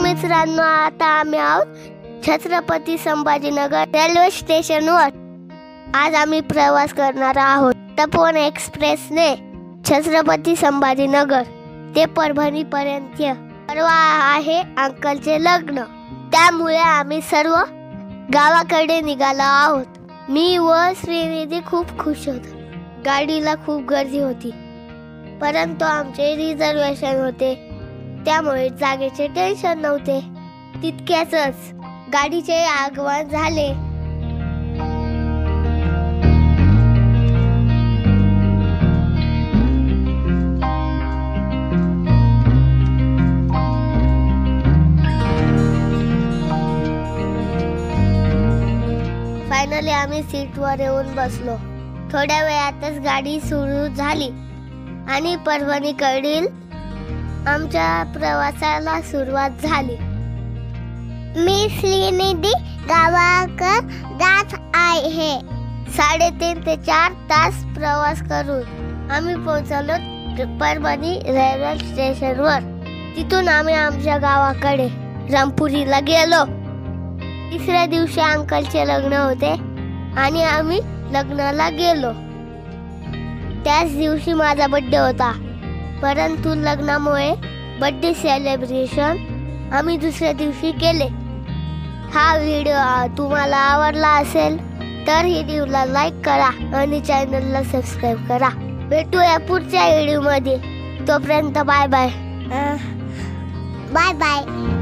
मित्रांनो, आता आम्ही आहोत छत्रपती संभाजीनगर रेल्वे स्टेशनवर। आज आम्ही प्रवास करणार आहोत तपोवन एक्सप्रेसने छत्रपती संभाजीनगर ते परभणी पर्यंत। परवा आहे अंकलचे लग्न, त्यामुळे आम्ही सर्व गावाकडे निघालो आहोत। मी व श्रीनिधी खूप खुश होतो। गाडीला खूप गर्दी होती, परंतु आमचे रिझर्वेशन होते, त्यामुळे जागेचे टेन्शन नव्हते। तितक्यातच गाडीचे आगमन झाले। फायनली आम्ही सीटवर येऊन बसलो। थोड्या वेळातच गाडी सुरू झाली आणि परभणीकडील आमच्या प्रवासाला सुरुवात झाली। मी श्रीनिधी गावाकडे जात आहे। 3.5 ते 4 तास प्रवास करून आम्ही पोहोचलो परभणी रेल्वे स्टेशनवर। तिथून आम्ही आमच्या गावाकडे रामपुरीला गेलो। तिसऱ्या दिवशी अंकलचे लग्न होते आणि आम्ही लग्नाला गेलो। त्याच दिवशी माझा बर्थडे होता, परंतु लग्नामुळे बर्थडे सेलिब्रेशन आम्ही दुसऱ्या दिवशी केले। हा व्हिडिओ तुम्हाला आवडला असेल तर व्हिडिओला लाईक करा आणि चॅनलला सबस्क्राईब करा। भेटूया पुढच्या व्हिडिओमध्ये, तोपर्यंत बाय बाय। Bye bye.